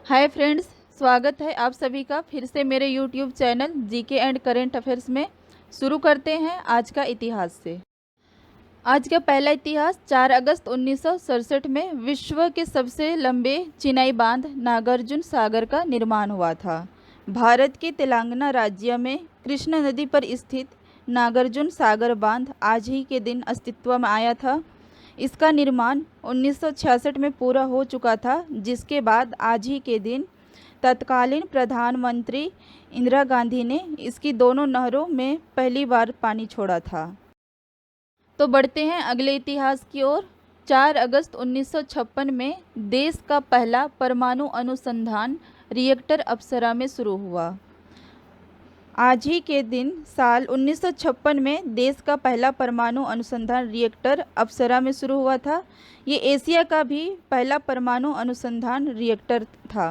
Hi friends, स्वागत है आप सभी का फिर से मेरे YouTube channel GK and current affairs में। शुरू करते हैं आज का इतिहास से। आज का पहला इतिहास 4 अगस्त 1967 में विश्व के सबसे लंबे चिनाई बांध नागार्जुन सागर का निर्माण हुआ था। भारत के तेलंगाना राज्य में कृष्णा नदी पर स्थित नागार्जुन सागर बांध आज ही के दिन अस्तित्व में आया था। इसका निर्माण 1966 में पूरा हो चुका था, जिसके बाद आज ही के दिन तत्कालीन प्रधानमंत्री इंदिरा गांधी ने इसकी दोनों नहरों में पहली बार पानी छोड़ा था। तो बढ़ते हैं अगले इतिहास की ओर। 4 अगस्त 1956 में देश का पहला परमाणु अनुसंधान रिएक्टर अप्सरा में शुरू हुआ। आज ही के दिन साल 1956 में देश का पहला परमाणु अनुसंधान रिएक्टर अप्सरा में शुरू हुआ था। ये एशिया का भी पहला परमाणु अनुसंधान रिएक्टर था।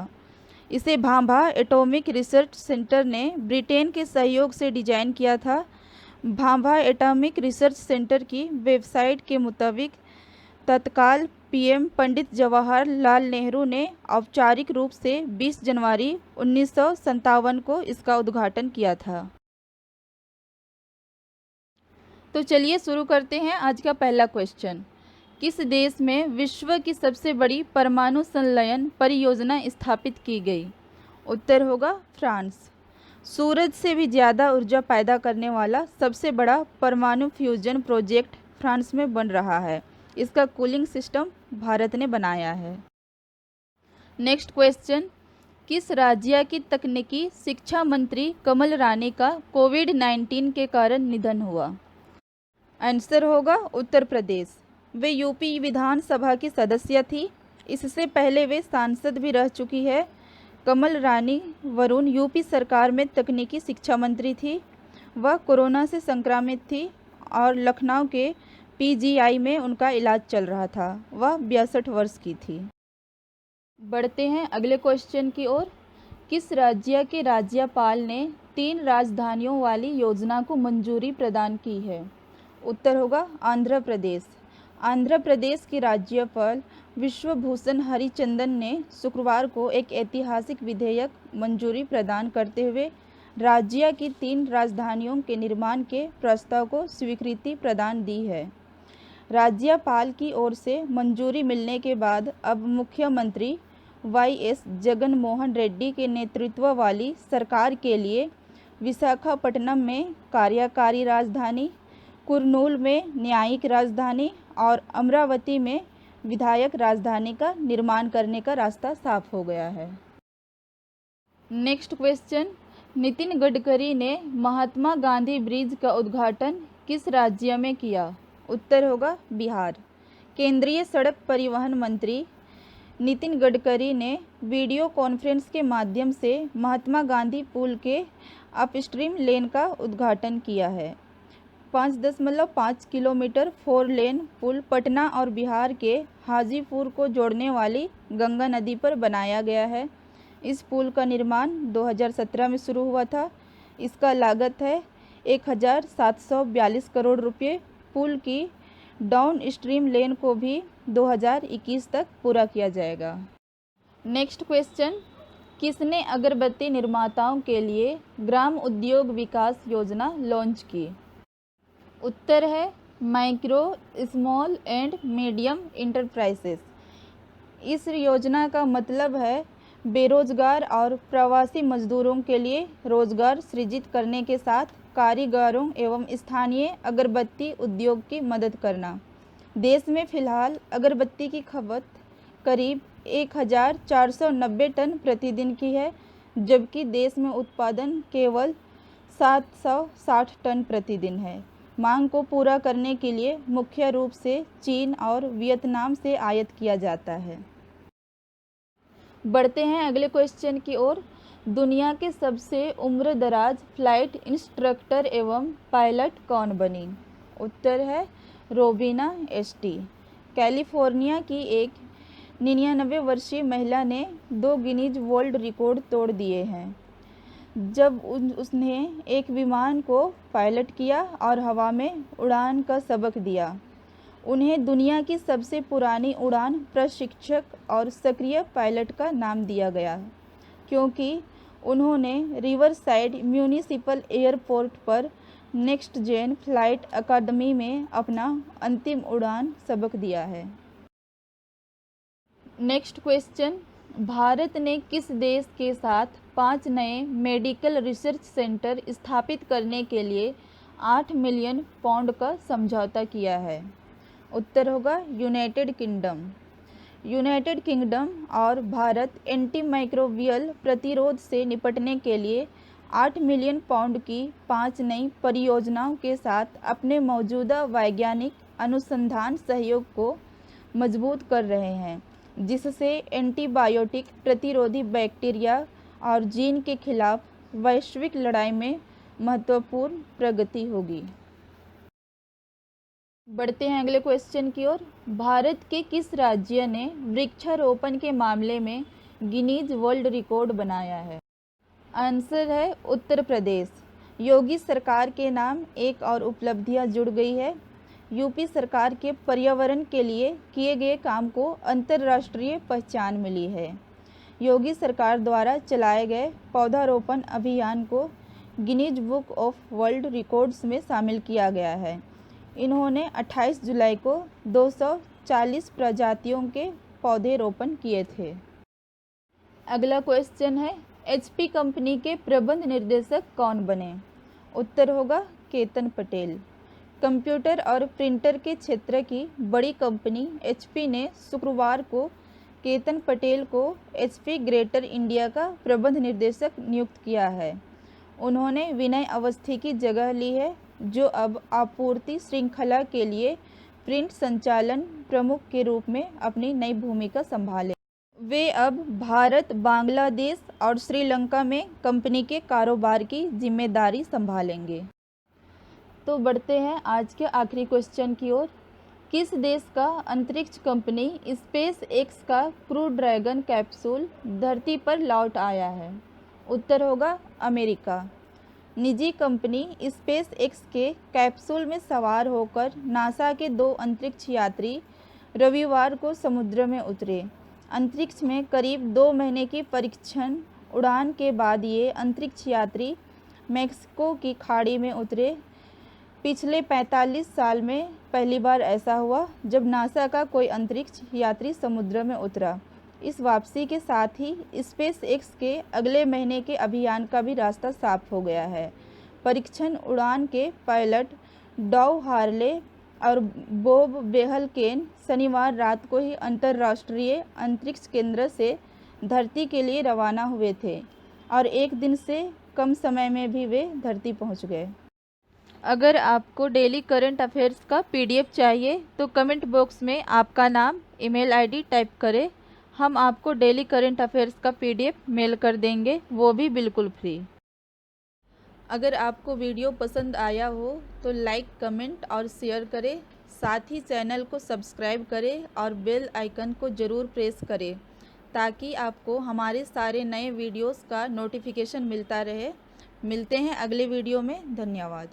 इसे भाभा एटॉमिक रिसर्च सेंटर ने ब्रिटेन के सहयोग से डिजाइन किया था। भाभा एटॉमिक रिसर्च सेंटर की वेबसाइट के मुताबिक तत्काल पीएम पंडित जवाहरलाल नेहरू ने औपचारिक रूप से 20 जनवरी 1957 को इसका उद्घाटन किया था। तो चलिए शुरू करते हैं आज का पहला क्वेश्चन। किस देश में विश्व की सबसे बड़ी परमाणु संलयन परियोजना स्थापित की गई? उत्तर होगा फ्रांस। सूरज से भी ज़्यादा ऊर्जा पैदा करने वाला सबसे बड़ा परमाणु फ्यूजन प्रोजेक्ट फ्रांस में बन रहा है। इसका कूलिंग सिस्टम भारत ने बनाया है। Next question. किस राज्य की तकनीकी शिक्षा मंत्री कमल रानी का कोविड-19 के कारण निधन हुआ? आंसर होगा उत्तर प्रदेश। वे यूपी विधानसभा की सदस्य थी। इससे पहले वे सांसद भी रह चुकी है। कमल रानी वरुण यूपी सरकार में तकनीकी शिक्षा मंत्री थी। वह कोरोना से संक्रमित थी और लखनऊ के पीजीआई में उनका इलाज चल रहा था। वह 62 वर्ष की थी। बढ़ते हैं अगले क्वेश्चन की ओर। किस राज्य के राज्यपाल ने 3 राजधानियों वाली योजना को मंजूरी प्रदान की है? उत्तर होगा आंध्र प्रदेश। आंध्र प्रदेश के राज्यपाल विश्वभूषण हरिचंदन ने शुक्रवार को एक ऐतिहासिक विधेयक मंजूरी प्रदान करते हुए राज्य की 3 राजधानियों के निर्माण के प्रस्ताव को स्वीकृति प्रदान दी है। राज्यपाल की ओर से मंजूरी मिलने के बाद अब मुख्यमंत्री वाईएस जगनमोहन रेड्डी के नेतृत्व वाली सरकार के लिए विशाखापट्टनम में कार्यकारी राजधानी, कुर्नूल में न्यायिक राजधानी और अमरावती में विधायक राजधानी का निर्माण करने का रास्ता साफ हो गया है। Next question. नितिन गडकरी ने महात्मा गांधी ब्रिज का उद्घाटन किस राज्य में किया? उत्तर होगा बिहार। केंद्रीय सड़क परिवहन मंत्री नितिन गडकरी ने वीडियो कॉन्फ्रेंस के माध्यम से महात्मा गांधी पुल के अपस्ट्रीम लेन का उद्घाटन किया है। 5.5 किलोमीटर 4 लेन पुल पटना और बिहार के हाजीपुर को जोड़ने वाली गंगा नदी पर बनाया गया है। इस पुल का निर्माण 2017 में शुरू हुआ था। इसका लागत है 1742 करोड़ रुपये। पुल की डाउन स्ट्रीम लेन को भी 2021 तक पूरा किया जाएगा। Next question. किसने अगरबत्ती निर्माताओं के लिए ग्राम उद्योग विकास योजना लॉन्च की? उत्तर है micro small and medium enterprises. इस योजना का मतलब है बेरोजगार और प्रवासी मजदूरों के लिए रोजगार सृजित करने के साथ कारीगरों एवं स्थानीय अगरबत्ती उद्योग की मदद करना। देश में फिलहाल अगरबत्ती की खपत करीब 1490 टन प्रतिदिन की है, जबकि देश में उत्पादन केवल 760 टन प्रतिदिन है। मांग को पूरा करने के लिए मुख्य रूप से चीन और वियतनाम से आयात किया जाता है। बढ़ते हैं अगले क्वेश्चन की ओर। दुनिया के सबसे उम्रदराज फ्लाइट इंस्ट्रक्टर एवं पायलट कौन बनी? उत्तर है रोबिना एसटी। कैलिफोर्निया की एक 99 वर्षीय महिला ने 2 गिनीज वर्ल्ड रिकॉर्ड तोड़ दिए हैं जब उसने एक विमान को पायलट किया और हवा में उड़ान का सबक दिया। उन्हें दुनिया की सबसे पुरानी उड़ान प्रशिक्षक और सक्रिय पायलट का नाम दिया गया क्योंकि उन्होंने रिवरसाइड म्यूनिसिपल एयरपोर्ट पर नेक्स्ट जेन फ्लाइट अकादमी में अपना अंतिम उड़ान सबक दिया है। नेक्स्ट क्वेश्चन, भारत ने किस देश के साथ 5 नए मेडिकल रिसर्च सेंटर स्थापित करने के लिए 8 मिलियन पाउंड का समझौता किया है? उत्तर होगा यूनाइटेड किंगडम। यूनाइटेड किंगडम और भारत एंटी माइक्रोबियल प्रतिरोध से निपटने के लिए 8 मिलियन पाउंड की 5 नई परियोजनाओं के साथ अपने मौजूदा वैज्ञानिक अनुसंधान सहयोग को मजबूत कर रहे हैं, जिससे एंटीबायोटिक प्रतिरोधी बैक्टीरिया और जीन के खिलाफ वैश्विक लड़ाई में महत्वपूर्ण प्रगति होगी। बढ़ते हैं अगले क्वेश्चन की ओर। भारत के किस राज्य ने वृक्षारोपण के मामले में गिनीज वर्ल्ड रिकॉर्ड बनाया है? आंसर है उत्तर प्रदेश। योगी सरकार के नाम एक और उपलब्धियां जुड़ गई है। यूपी सरकार के पर्यावरण के लिए किए गए काम को अंतर्राष्ट्रीय पहचान मिली है। योगी सरकार द्वारा चलाए गए पौधारोपण अभियान को Guinness book of world records में शामिल किया गया है। इन्होंने 28 जुलाई को 240 प्रजातियों के पौधे रोपण किए थे। अगला क्वेश्चन है, एचपी कंपनी के प्रबंध निर्देशक कौन बने? उत्तर होगा केतन पटेल। कंप्यूटर और प्रिंटर के क्षेत्र की बड़ी कंपनी एचपी ने शुक्रवार को केतन पटेल को एचपी ग्रेटर इंडिया का प्रबंध निर्देशक नियुक्त किया है। उन्होंने विनय अवस्थी की जगह ली है, जो अब आपूर्ति श्रृंखला के लिए प्रिंट संचालन प्रमुख के रूप में अपनी नई भूमिका संभाले। वे अब भारत, बांग्लादेश और श्रीलंका में कंपनी के कारोबार की जिम्मेदारी संभालेंगे। तो बढ़ते हैं आज के आखिरी क्वेश्चन की ओर। किस देश का अंतरिक्ष कंपनी स्पेस एक्स का क्रू ड्रैगन कैप्सूल धरती पर लौट आया है? उत्तर होगा अमेरिका। निजी कंपनी स्पेस एक्स के कैप्सूल में सवार होकर नासा के 2 अंतरिक्ष यात्री रविवार को समुद्र में उतरे। अंतरिक्ष में करीब 2 महीने की परीक्षण उड़ान के बाद ये अंतरिक्ष यात्री मैक्सिको की खाड़ी में उतरे। पिछले 45 साल में पहली बार ऐसा हुआ जब नासा का कोई अंतरिक्ष यात्री समुद्र में उतरा। इस वापसी के साथ ही स्पेस एक्स के अगले महीने के अभियान का भी रास्ता साफ हो गया है। परीक्षण उड़ान के पायलट डॉ हार्ले और बॉब बेहलकेन शनिवार रात को ही अंतर्राष्ट्रीय अंतरिक्ष केंद्र से धरती के लिए रवाना हुए थे और एक दिन से कम समय में भी वे धरती पहुंच गए। अगर आपको डेली करंट अफेयर्स का पीडीएफ चाहिए तो कमेंट बॉक्स में आपका नाम, ईमेल आईडी टाइप करें। हम आपको डेली करंट अफेयर्स का पीडीएफ मेल कर देंगे, वो भी बिल्कुल फ्री। अगर आपको वीडियो पसंद आया हो तो लाइक, कमेंट और शेयर करें। साथ ही चैनल को सब्सक्राइब करें और बेल आइकन को ज़रूर प्रेस करें ताकि आपको हमारे सारे नए वीडियोस का नोटिफिकेशन मिलता रहे। मिलते हैं अगले वीडियो में। धन्यवाद।